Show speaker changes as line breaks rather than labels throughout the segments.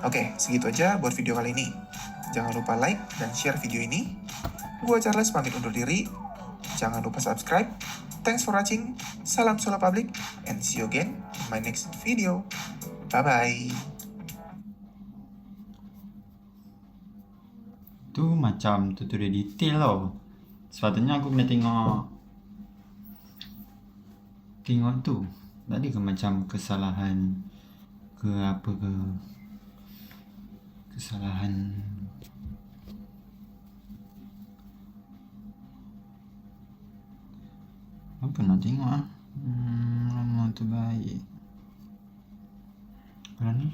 Oke, segitu aja buat video kali ini. Jangan lupa like dan share video ini. Gua Charles pamit undur diri. Jangan lupa subscribe. Thanks for watching. Salam Solar Public and see you again in my next video. Bye-bye.
Tu macam tutorial detail tau. Sepatutnya aku kena tengok tu. Tadi ke macam kesalahan ke apa ke kesalahan apa nak tengok lama tu baik. Kalau ni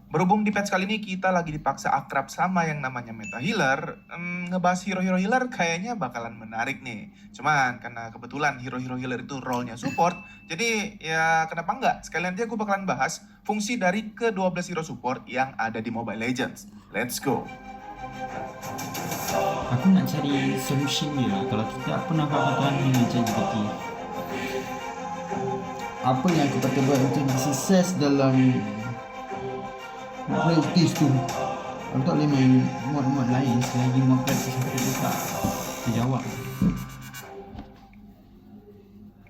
Berhubung di patch kali ini kita lagi dipaksa akrab sama yang namanya meta healer, ngebahas hero-hero healer kayaknya bakalan menarik nih. Cuman karena kebetulan hero-hero healer itu role-nya support, jadi ya kenapa enggak? Sekalian aja aku bakalan bahas fungsi dari ke-12 hero support yang ada di Mobile Legends. Let's go!
aku nak cari solution dia. Kalau kita apa nak buat dengan ChatGPT, apa yang aku patut buat untuk sukses dalam practice tu. Aku tak boleh main mod-mod lain selagi mod practice aku tak terjawab.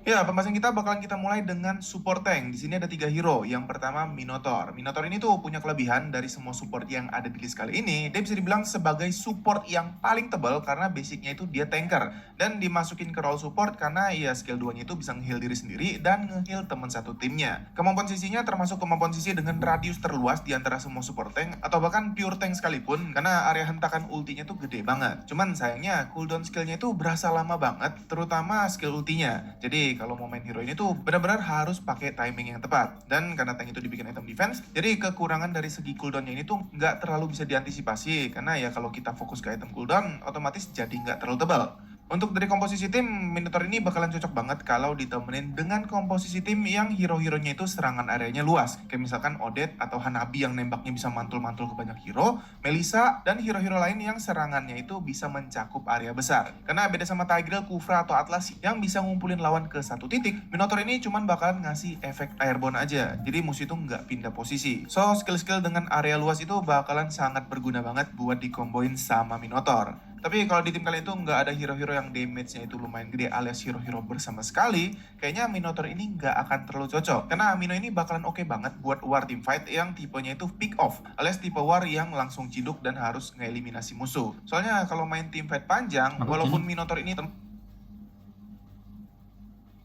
Ya, pembahasan kita bakalan kita mulai dengan support tank. Di sini ada 3 hero. Yang pertama Minotaur. Minotaur ini tuh punya kelebihan dari semua support yang ada di list kali ini. Dia bisa dibilang sebagai support yang paling tebal karena basicnya itu dia tanker. Dan dimasukin ke role support karena ya skill 2-nya itu bisa nge-heal diri sendiri dan nge-heal teman satu timnya. Kemampuan sisinya termasuk kemampuan sisi dengan radius terluas di antara semua support tank atau bahkan pure tank sekalipun karena area hentakan ultinya tuh gede banget. Cuman sayangnya cooldown skillnya itu berasa lama banget, terutama skill ultinya. Jadi kalau mau main hero ini tuh benar-benar harus pakai timing yang tepat. Dan karena tank itu dibikin item defense, jadi kekurangan dari segi cooldownnya ini tuh nggak terlalu bisa diantisipasi. Karena ya kalau kita fokus ke item cooldown, otomatis jadi nggak terlalu tebal. Untuk dari komposisi tim, Minotaur ini bakalan cocok banget kalau ditemenin dengan komposisi tim yang hero-heronya itu serangan areanya luas. Kayak misalkan Odette atau Hanabi yang nembaknya bisa mantul-mantul ke banyak hero, Melissa, dan hero-hero lain yang serangannya itu bisa mencakup area besar. Karena beda sama Tigreal, Kufra, atau Atlas yang bisa ngumpulin lawan ke satu titik, Minotaur ini cuman bakalan ngasih efek airborne aja. Jadi musuh itu nggak pindah posisi. So, skill-skill dengan area luas itu bakalan sangat berguna banget buat dikomboin sama Minotaur. Tapi kalau di tim kalian itu nggak ada hero-hero yang damage-nya itu lumayan gede alias hero-hero bersama sekali, kayaknya Minotaur ini nggak akan terlalu cocok. Karena Mino ini bakalan oke banget buat war teamfight yang tipenya itu pick off, alias tipe war yang langsung ciduk dan harus ngeeliminasi musuh. Soalnya kalau main teamfight panjang, walaupun Minotaur ini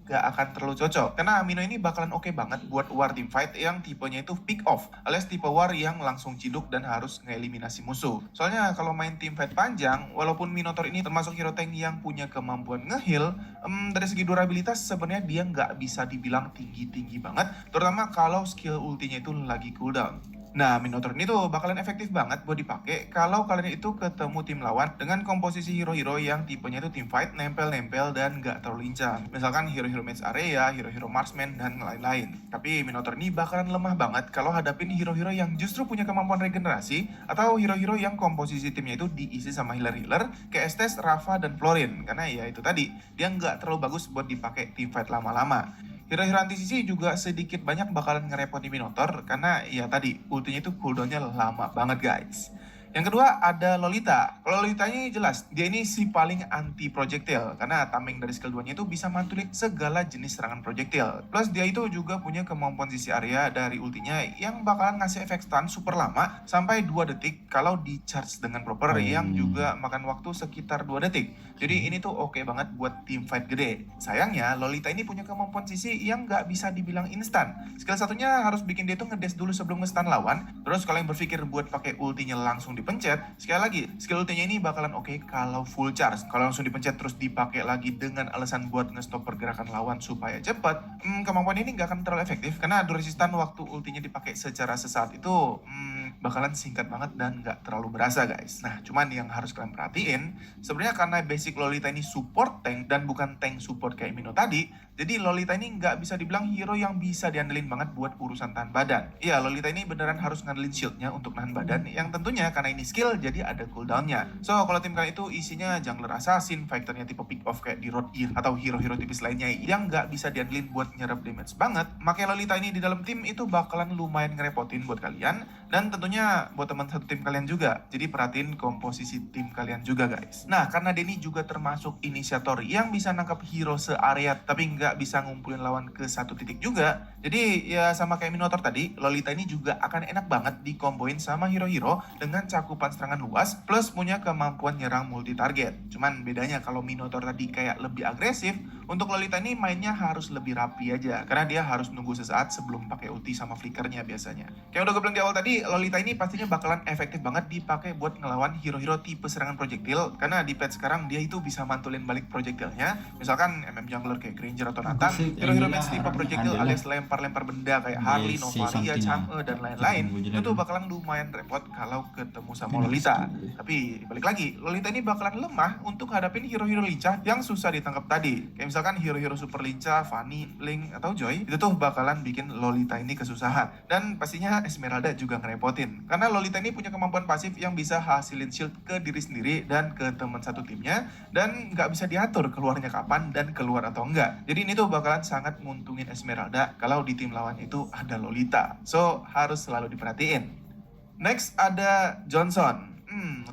gak akan terlalu cocok. Karena Mino ini bakalan oke banget buat war teamfight yang tipenya itu pick off, alias tipe war yang langsung ciduk dan harus ngeeliminasi musuh. Soalnya kalau main teamfight panjang, walaupun Minotaur ini termasuk hero tank yang punya kemampuan nge-heal, dari segi durabilitas sebenarnya dia nggak bisa dibilang tinggi-tinggi banget, terutama kalau skill ultinya itu lagi cooldown. Nah, Minotaur ini tuh bakalan efektif banget buat dipakai kalau kalian itu ketemu tim lawan dengan komposisi hero-hero yang tipenya itu teamfight, nempel-nempel, dan nggak terlalu lincah. Misalkan hero-hero match area, hero-hero marksman, dan lain-lain. Tapi Minotaur ini bakalan lemah banget kalau hadapin hero-hero yang justru punya kemampuan regenerasi atau hero-hero yang komposisi timnya itu diisi sama healer-healer kayak Estes, Rafa, dan Florin. Karena ya itu tadi, dia nggak terlalu bagus buat dipakai teamfight lama-lama. Hero-hero anti-sisi juga sedikit banyak bakalan ngerepotin Minotaur karena ya tadi ultinya itu cooldownnya lama banget guys. Yang kedua ada Lolita. Kalau Lolita ini jelas, dia ini si paling anti projectile karena tameng dari skill 2-nya itu bisa mantulin segala jenis serangan projectile. Plus dia itu juga punya kemampuan sisi area dari ultinya yang bakalan ngasih efek stun super lama sampai 2 detik kalau di charge dengan proper yang juga makan waktu sekitar 2 detik. Jadi ini tuh oke banget buat team fight gede. Sayangnya Lolita ini punya kemampuan sisi yang nggak bisa dibilang instan. Skill satunya harus bikin dia tuh ngedes dulu sebelum nge-stun lawan. Terus kalau yang berpikir buat pakai ultinya langsung dipencet, sekali lagi skill ultinya ini bakalan oke kalau full charge. Kalau langsung dipencet terus dipakai lagi dengan alasan buat nge-stop pergerakan lawan supaya cepat, kemampuan ini nggak akan terlalu efektif karena durasi stun waktu ultinya dipakai secara sesaat itu bakalan singkat banget dan nggak terlalu berasa guys. Nah cuman yang harus kalian perhatiin sebenarnya karena basic Lolita ini support tank dan bukan tank support kayak Mino tadi, jadi Lolita ini nggak bisa dibilang hero yang bisa diandelin banget buat urusan tahan badan. Iya, Lolita ini beneran harus ngandelin shieldnya untuk nahan badan yang tentunya karena ini skill jadi ada cooldownnya. So kalau tim kalian itu isinya jungler assassin, fighternya tipe pick off kayak di Road Ear atau hero-hero tipis lainnya yang nggak bisa diandelin buat nyerap damage banget, makanya Lolita ini di dalam tim itu bakalan lumayan ngerepotin buat kalian Dan tentunya buat teman satu tim kalian juga, jadi perhatiin komposisi tim kalian juga guys. Nah, karena Denny juga termasuk inisiator yang bisa nangkap hero se-area tapi nggak bisa ngumpulin lawan ke satu titik juga, jadi ya sama kayak Minotaur tadi, Lolita ini juga akan enak banget dikomboin sama hero-hero dengan cakupan serangan luas plus punya kemampuan nyerang multi target. Cuman bedanya kalau Minotaur tadi kayak lebih agresif, untuk Lolita ini mainnya harus lebih rapi aja karena dia harus nunggu sesaat sebelum pakai ulti sama flickernya biasanya. Kayak udah gue bilang di awal tadi, Lolita ini pastinya bakalan efektif banget dipakai buat ngelawan hero-hero tipe serangan projectile karena di patch sekarang dia itu bisa mantulin balik projectile-nya. Misalkan jungler kayak Granger atau Nathan, hero-hero match tipe projectile alias lempar-lempar benda kayak Harley, Novaria, Chang'e, dan lain-lain, itu bakalan lumayan repot kalau ketemu sama Lolita. Tapi balik lagi, Lolita ini bakalan lemah untuk hadapin hero-hero lincah yang susah ditangkap tadi. Kayak misalkan hero-hero super lincah, Fanny, Link, atau Joy, itu tuh bakalan bikin Lolita ini kesusahan. Dan pastinya Esmeralda juga ngerepotin. Karena Lolita ini punya kemampuan pasif yang bisa hasilin shield ke diri sendiri dan ke teman satu timnya, dan nggak bisa diatur keluarnya kapan dan keluar atau enggak. Jadi ini tuh bakalan sangat nguntungin Esmeralda kalau di tim lawan itu ada Lolita. So, harus selalu diperhatiin. Next ada Johnson.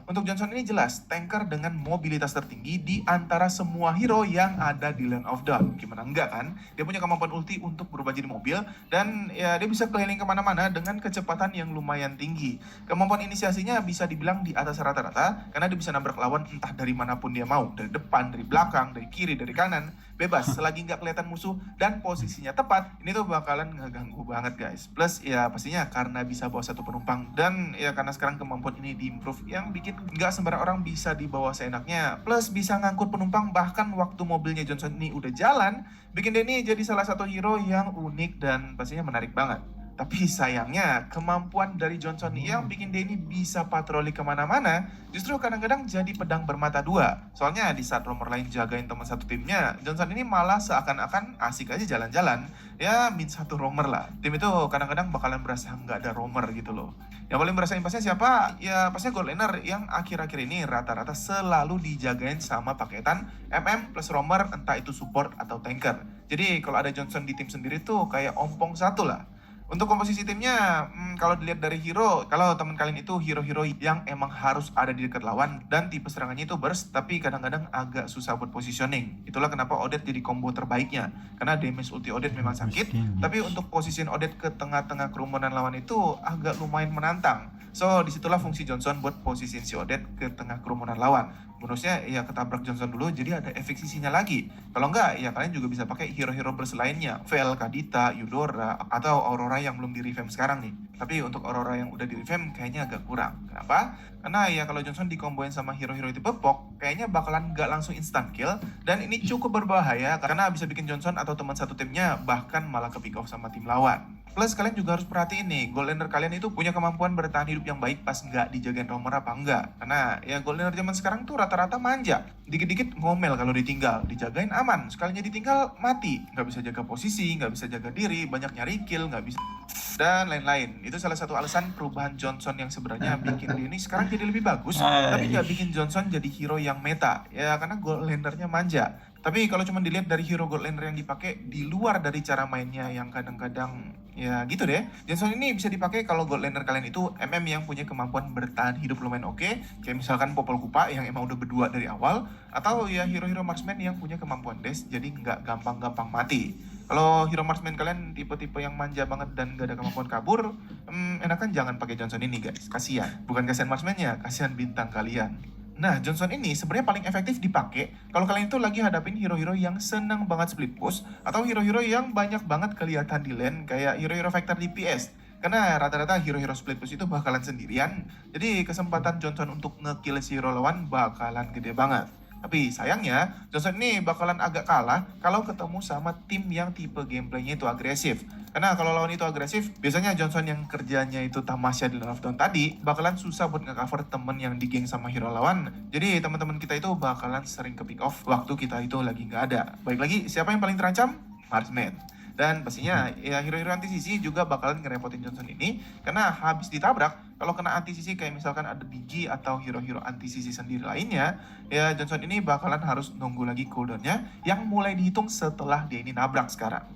Untuk Johnson ini jelas tanker dengan mobilitas tertinggi di antara semua hero yang ada di Land of Dawn. Gimana enggak kan? Dia punya kemampuan ulti untuk berubah jadi mobil dan ya dia bisa keliling kemana-mana dengan kecepatan yang lumayan tinggi. Kemampuan inisiasinya bisa dibilang di atas rata-rata karena dia bisa nabrak lawan entah dari manapun dia mau, dari depan, dari belakang, dari kiri, dari kanan, bebas selagi nggak kelihatan musuh dan posisinya tepat. Ini tuh bakalan ngeganggu banget guys. Plus ya pastinya karena bisa bawa satu penumpang dan ya karena sekarang kemampuan ini diimprove yang bikin nggak sembarang orang bisa dibawa seenaknya, plus bisa ngangkut penumpang bahkan waktu mobilnya Johnson ini udah jalan, bikin Denny jadi salah satu hero yang unik dan pastinya menarik banget. Tapi sayangnya kemampuan dari Johnson yang bikin Denny bisa patroli kemana-mana justru kadang-kadang jadi pedang bermata dua. Soalnya di saat romer lain jagain teman satu timnya, Johnson ini malah seakan-akan asik aja jalan-jalan. Ya min satu romer lah. Tim itu kadang-kadang bakalan berasa nggak ada romer gitu loh. Yang paling berasa impasnya siapa? Ya pastinya gold laner yang akhir-akhir ini rata-rata selalu dijagain sama paketan MM plus romer, entah itu support atau tanker. Jadi kalau ada Johnson di tim sendiri tuh kayak ompong satu lah. Untuk komposisi timnya, kalau dilihat dari hero, kalau teman kalian itu hero-hero yang emang harus ada di dekat lawan dan tipe serangannya itu burst, tapi kadang-kadang agak susah buat positioning. Itulah kenapa Odette jadi combo terbaiknya, karena damage ulti Odette memang sakit, tapi untuk position Odette ke tengah-tengah kerumunan lawan itu agak lumayan menantang. So, disitulah fungsi Johnson buat posisi si Odette ke tengah kerumunan lawan. Bonusnya ya ketabrak Johnson dulu jadi ada efek sisinya lagi. Kalau enggak ya kalian juga bisa pakai hero-hero burst lainnya, Vel, Kadita, Eudora, atau Aurora yang belum di revamp sekarang nih. Tapi untuk Aurora yang udah di revamp kayaknya agak kurang. Kenapa? Karena ya kalau Johnson dikomboin sama hero-hero tipe pop, kayaknya bakalan nggak langsung instant kill, dan ini cukup berbahaya karena bisa bikin Johnson atau teman satu timnya bahkan malah ke pick off sama tim lawan. Plus kalian juga harus perhatiin nih, gold laner kalian itu punya kemampuan bertahan hidup yang baik pas nggak dijagain romer apa enggak. Karena ya gold laner zaman sekarang tuh rata-rata manja. Dikit-dikit ngomel kalau ditinggal, dijagain aman. Sekalinya ditinggal mati. Nggak bisa jaga posisi, nggak bisa jaga diri, banyak nyari kill, nggak bisa dan lain-lain. Itu salah satu alasan perubahan Johnson yang sebenarnya bikin dia ini sekarang jadi lebih bagus, tapi nggak bikin Johnson jadi hero yang meta. Ya karena gold lanernya manja. Tapi kalau cuma dilihat dari hero gold laner yang dipakai di luar dari cara mainnya yang kadang-kadang ya gitu deh. Johnson ini bisa dipakai kalau gold laner kalian itu MM yang punya kemampuan bertahan hidup lumayan oke, kayak misalkan Popol Kupa yang emang udah berdua dari awal, atau ya hero-hero marksman yang punya kemampuan dash jadi nggak gampang-gampang mati. Kalau hero marksman kalian tipe-tipe yang manja banget dan gak ada kemampuan kabur, enakan jangan pakai Johnson ini guys, kasihan. Bukan kasihan marksmannya, kasihan bintang kalian. Nah, Johnson ini sebenarnya paling efektif dipakai kalau kalian itu lagi hadapin hero-hero yang senang banget split push atau hero-hero yang banyak banget kelihatan di lane kayak hero-hero factor DPS. Karena rata-rata hero-hero split push itu bakalan sendirian, jadi kesempatan Johnson untuk nge-kill si hero lawan bakalan gede banget. Tapi sayangnya, Johnson ini bakalan agak kalah kalau ketemu sama tim yang tipe gameplaynya itu agresif. Karena kalau lawan itu agresif, biasanya Johnson yang kerjanya itu Tamasya di Land of Dawn tadi bakalan susah buat nge-cover temen yang di geng sama hero lawan. Jadi teman-teman kita itu bakalan sering ke pick off waktu kita itu lagi nggak ada. Baik lagi, siapa yang paling terancam? Marksman. Dan pastinya ya hero-hero anti sisi juga bakalan ngerepotin Johnson ini karena habis ditabrak, kalau kena anti sisi kayak misalkan ada Biggie atau hero-hero anti sisi sendiri lainnya, ya Johnson ini bakalan harus nunggu lagi cooldownnya yang mulai dihitung setelah dia ini nabrak sekarang.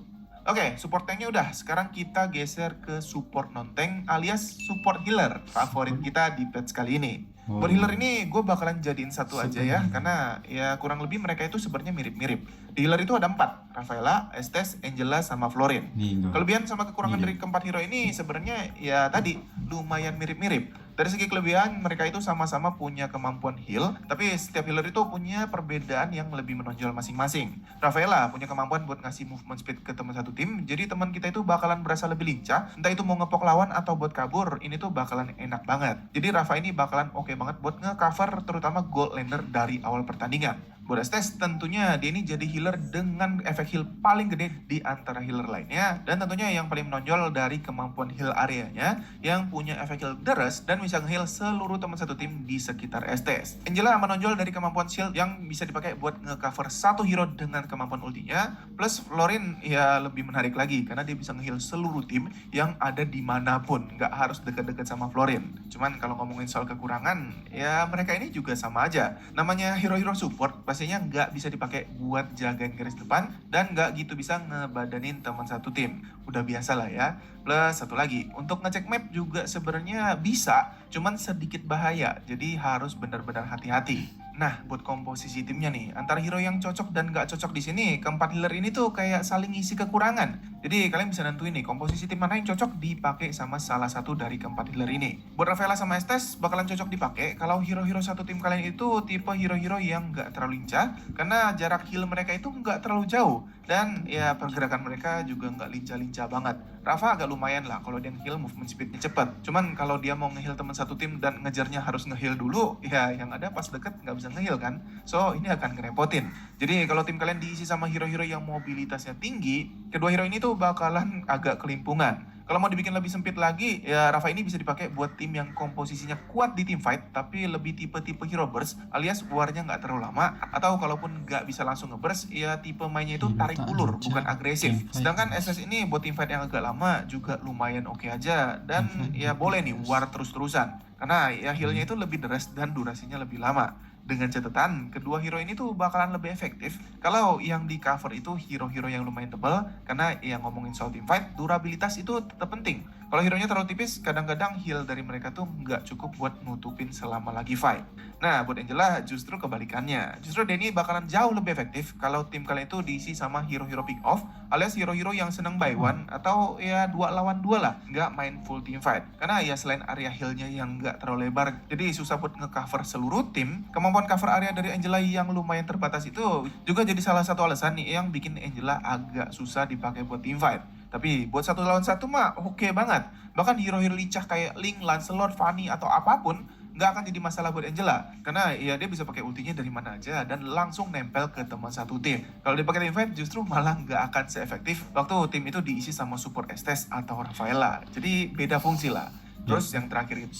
Oke, support tanknya udah. Sekarang kita geser ke support non-tank alias support healer. Favorit kita di patch kali ini. Buat healer ini gue bakalan jadiin satu aja ya, karena ya kurang lebih mereka itu sebenarnya mirip-mirip. Di healer itu ada 4, Rafaela, Estes, Angela, sama Florin. Kelebihan sama kekurangan dari keempat hero ini sebenarnya ya tadi lumayan mirip-mirip. Dari segi kelebihan, mereka itu sama-sama punya kemampuan heal, tapi setiap healer itu punya perbedaan yang lebih menonjol masing-masing. Rafaela punya kemampuan buat ngasih movement speed ke teman satu tim, jadi teman kita itu bakalan berasa lebih lincah, entah itu mau ngepok lawan atau buat kabur, ini tuh bakalan enak banget. Jadi Rafa ini bakalan oke banget buat nge-cover terutama gold laner dari awal pertandingan. Buat Estes, tentunya dia ini jadi healer dengan efek heal paling gede di antara healer lainnya, dan tentunya yang paling menonjol dari kemampuan heal areanya yang punya efek heal deres dan bisa nge-heal seluruh teman satu tim di sekitar Estes. Angela menonjol dari kemampuan shield yang bisa dipakai buat nge-cover satu hero dengan kemampuan ultinya, plus Florin ya lebih menarik lagi karena dia bisa nge-heal seluruh tim yang ada dimanapun, nggak harus dekat-dekat sama Florin. Cuman kalau ngomongin soal kekurangan, ya mereka ini juga sama aja. Namanya hero-hero support pastinya nggak bisa dipakai buat jagain garis depan dan nggak gitu bisa ngebadanin teman satu tim. Udah biasa lah ya. Plus satu lagi, untuk ngecek map juga sebenarnya bisa, cuman sedikit bahaya. Jadi harus benar-benar hati-hati. Nah, buat komposisi timnya nih, antara hero yang cocok dan nggak cocok di sini, keempat healer ini tuh kayak saling isi kekurangan. Jadi kalian bisa nentuin nih, komposisi tim mana yang cocok dipakai sama salah satu dari keempat healer ini. Buat Rafaela sama Estes bakalan cocok dipakai kalau hero-hero satu tim kalian itu tipe hero-hero yang nggak terlalu lincah, karena jarak heal mereka itu nggak terlalu jauh. Dan ya pergerakan mereka juga nggak lincah-lincah banget. Rafa agak lumayan lah kalau dia nge-heal movement speednya cepet. Cuman kalau dia mau nge-heal teman satu tim dan ngejarnya harus nge-heal dulu, ya yang ada pas deket nggak bisa nge-heal kan. So ini akan ngerepotin. Jadi kalau tim kalian diisi sama hero-hero yang mobilitasnya tinggi, kedua hero ini tuh bakalan agak kelimpungan. Kalau mau dibikin lebih sempit lagi, ya Rafa ini bisa dipakai buat tim yang komposisinya kuat di team fight, tapi lebih tipe-tipe hero burst, alias warnya nggak terlalu lama, atau kalaupun nggak bisa langsung nge-burst, ya tipe mainnya itu tarik ulur, bukan agresif. Sedangkan SS ini buat team fight yang agak lama juga lumayan oke aja, dan ya boleh nih war terus-terusan, karena ya healnya itu lebih deres dan durasinya lebih lama. Dengan catatan, kedua hero ini tuh bakalan lebih efektif kalau yang di cover itu hero-hero yang lumayan tebal, karena yang ngomongin soal team fight, durabilitas itu tetap penting. Kalau hero-nya terlalu tipis, kadang-kadang heal dari mereka tuh nggak cukup buat nutupin selama lagi fight. Nah, buat Angela justru kebalikannya. Justru Danny bakalan jauh lebih efektif kalau tim kalian itu diisi sama hero-hero pick off, alias hero-hero yang seneng buy one, atau ya 2 lawan 2 lah, nggak main full team fight. Karena ya selain area healnya yang nggak terlalu lebar, jadi susah buat nge-cover seluruh tim, kemampuan cover area dari Angela yang lumayan terbatas itu juga jadi salah satu alasan nih yang bikin Angela agak susah dipakai buat team fight. Tapi buat 1 lawan 1 mah oke banget. Bahkan hero-hero lincah kayak Link, Lancelot, Fanny, atau apapun nggak akan jadi masalah buat Angela. Karena ya dia bisa pakai ultinya dari mana aja dan langsung nempel ke teman satu tim. Kalau dipakai team fight justru malah nggak akan seefektif waktu tim itu diisi sama support Estes atau Rafaela. Jadi beda fungsi lah. Terus yang terakhir itu.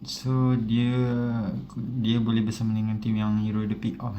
So dia boleh bersama dengan tim yang hero the pick off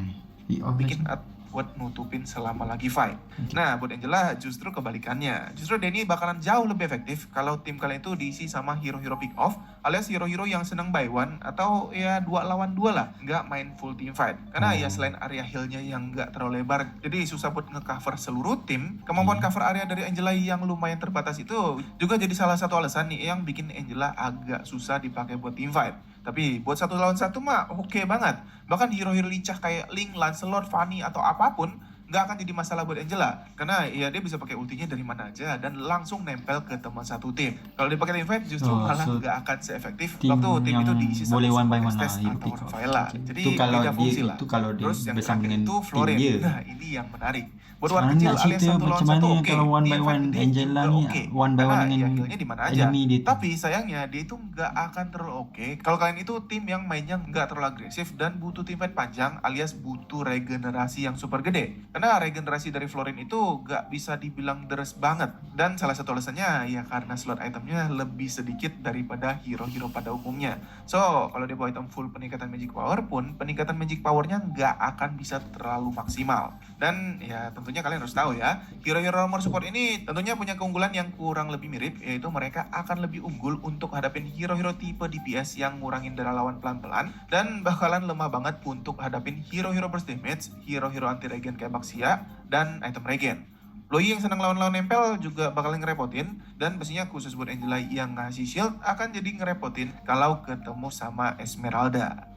bikin buat nutupin selama lagi fight. Nah, buat Angela justru kebalikannya. Justru Danny bakalan jauh lebih efektif kalau tim kalian itu diisi sama hero-hero pick off, alias hero-hero yang seneng buy one, atau ya 2 lawan 2 lah, nggak main full team fight. Karena ya selain area healnya yang nggak terlalu lebar, jadi susah buat nge-cover seluruh tim, kemampuan cover area dari Angela yang lumayan terbatas itu juga jadi salah satu alasan nih yang bikin Angela agak susah dipakai buat team fight. Tapi buat 1 lawan 1 mah oke banget. Bahkan hero-hero lincah kayak Link, Lancelot, Fanny, atau apapun nggak akan jadi masalah buat Angela. Karena ya dia bisa pakai ultinya dari mana aja dan langsung nempel ke teman satu tim. Kalau dipakai team fight justru malah nggak akan seefektif waktu tim itu diisi sama Estes atau Rafaela. Jadi beda fungsi lah. Terus yang terakhir itu Florin. Nah ini yang menarik. Buat war kecil alias 1 lawan 1 oke.
One by one Angela nih, one by one dengan
healnya di mana aja. Tapi sayangnya dia itu nggak akan terlalu oke kalau kalian itu tim yang mainnya nggak terlalu agresif dan butuh team fight panjang alias butuh regenerasi yang super gede. Karena regenerasi dari Florin itu nggak bisa dibilang deres banget. Dan salah satu alasannya ya karena slot itemnya lebih sedikit daripada hero-hero pada umumnya. So kalau dia bawa item full peningkatan magic power pun, peningkatan magic powernya nggak akan bisa terlalu maksimal. Dan ya tentunya kalian harus tahu ya, hero-hero armor support ini tentunya punya keunggulan yang kurang lebih mirip, yaitu mereka akan lebih unggul untuk hadapin hero-hero tipe DPS yang ngurangin darah lawan pelan-pelan, dan bakalan lemah banget untuk hadapin hero-hero burst damage, hero-hero anti regen kayak Baxia, dan item regen. Loi yang senang lawan-lawan nempel juga bakalan ngerepotin, dan pastinya khusus buat Angela yang ngasih shield akan jadi ngerepotin kalau ketemu sama Esmeralda.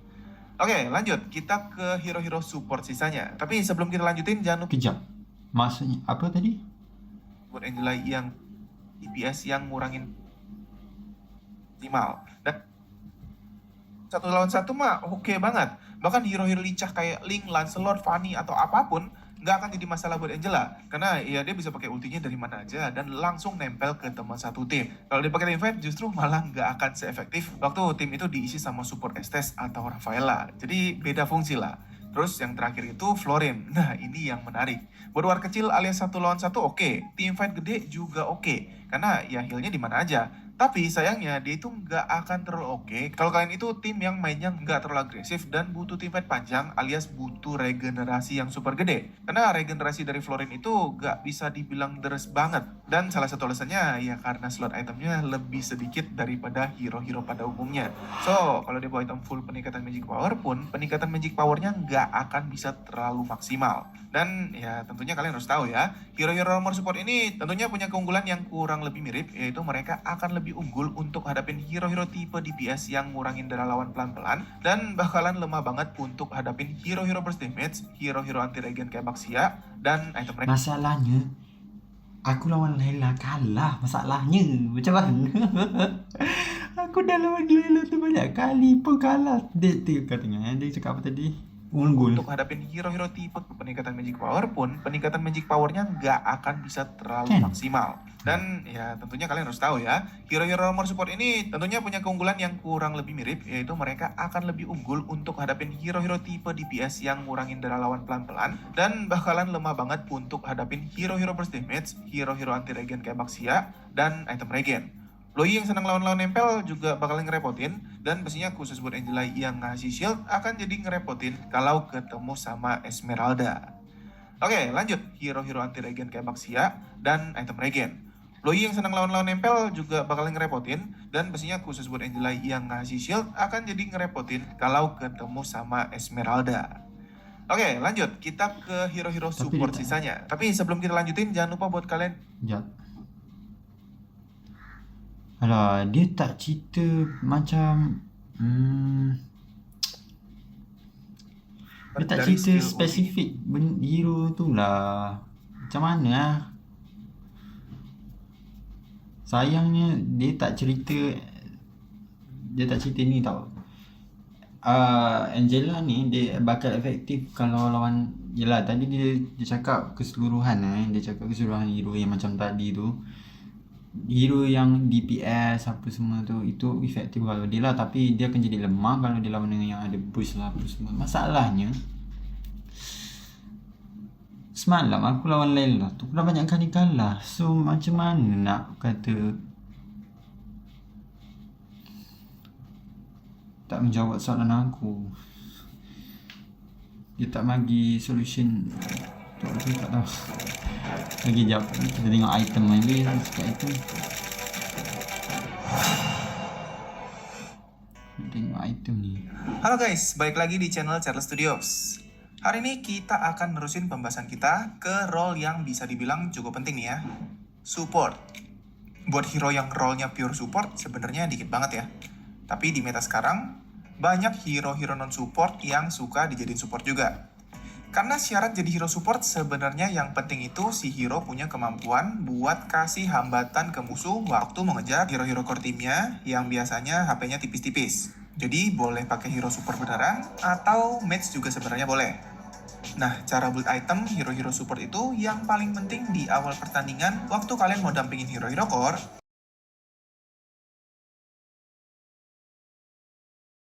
Oke, lanjut. Kita ke hero-hero support sisanya. Tapi sebelum kita lanjutin, jangan lupa
Kejap. Maksudnya apa tadi?
buat Angela yang DPS yang ngurangin maksimal. Dan satu lawan satu mah oke banget. Bahkan hero-hero lincah kayak Link, Lancelot, Fanny, atau apapun nggak akan jadi masalah buat Angela. Karena ya dia bisa pakai ultinya dari mana aja dan langsung nempel ke teman satu tim. Kalau dipakai tim fight justru malah nggak akan seefektif waktu tim itu diisi sama support Estes atau Rafaela. Jadi beda fungsi lah. Terus yang terakhir itu Florin. Nah ini yang menarik. Buat war kecil alias satu lawan satu oke. Team fight gede juga oke. Karena ya healnya di mana aja. Tapi sayangnya dia itu nggak akan terlalu oke kalau kalian itu tim yang mainnya nggak terlalu agresif dan butuh team fight panjang alias butuh regenerasi yang super gede. Karena regenerasi dari Florin itu nggak bisa dibilang deres banget. Dan salah satu alasannya ya karena slot itemnya lebih sedikit daripada hero-hero pada umumnya. So, kalau dia bawa item full peningkatan magic power pun, peningkatan magic powernya nggak akan bisa terlalu maksimal. Dan ya tentunya kalian harus tahu ya, hero-hero nomor support ini tentunya punya keunggulan yang kurang lebih mirip, yaitu mereka akan lebih unggul untuk hadapin hero-hero tipe DPS yang ngurangin darah lawan pelan-pelan, dan bakalan lemah banget untuk hadapin hero-hero burst damage, hero-hero anti regen kayak Baxia, dan item mereka.
Masalahnya aku lawan Layla kalah. Masalahnya macam mana? Aku dah lawan Layla tu banyak kali pun kalah. Dia katanya dia cakap apa tadi? Unggul.
Untuk hadapin hero-hero tipe peningkatan magic power pun, peningkatan magic powernya nggak akan bisa terlalu maksimal. Dan ya tentunya kalian harus tahu ya, hero-hero nomor support ini tentunya punya keunggulan yang kurang lebih mirip, yaitu mereka akan lebih unggul untuk hadapin hero-hero tipe DPS yang ngurangin darah lawan pelan-pelan, dan bakalan lemah banget untuk hadapin hero-hero burst damage, hero-hero anti regen kayak Baxia, dan item regen. Loi yang senang lawan-lawan nempel juga bakal ngerepotin, dan pastinya khusus buat Angela yang ngasih shield akan jadi ngerepotin kalau ketemu sama Esmeralda. Oke, lanjut. Hero-hero anti regen kayak Baxia dan item regen. Loi yang senang lawan-lawan nempel juga bakal ngerepotin, dan pastinya khusus buat Angela yang ngasih shield akan jadi ngerepotin kalau ketemu sama Esmeralda. Oke, lanjut. Kita ke hero-hero support sisanya. Tapi sebelum kita lanjutin, jangan lupa buat kalian
Alah, dia tak cerita macam dia tak cerita spesifik hero tu lah. Macam mana lah. Sayangnya dia tak cerita ni tau. Angela ni dia bakal efektif kalau lawan, yelah tadi dia cakap keseluruhan dia cakap keseluruhan hero yang macam tadi tu. Hero yang DPS apa semua tu, itu efektif kalau dia lah, tapi dia akan jadi lemah kalau dia lawan dengan yang ada boost lah apa semua. Masalahnya semalam aku lawan Layla tu dah banyak kali kalah. So macam mana nak kata tak menjawab soalan aku. Dia tak bagi solution tu, aku tak tahu. Lagi jap kita tengok item lagi. Sikit item. Tengok item ni.
Halo guys, balik lagi di channel Charles Studios. Hari ini kita akan nerusin pembahasan kita ke role yang bisa dibilang cukup penting nih ya. Support. Buat hero yang role-nya pure support sebenarnya dikit banget ya. Tapi di meta sekarang, banyak hero-hero non-support yang suka dijadiin support juga. Karena syarat jadi hero support sebenarnya yang penting itu si hero punya kemampuan buat kasih hambatan ke musuh waktu mengejar hero-hero core timnya yang biasanya HP-nya tipis-tipis. Jadi boleh pakai hero support beneran atau match juga sebenarnya boleh. Nah, cara build item hero-hero support itu yang paling penting di awal pertandingan waktu kalian mau dampingin hero-hero core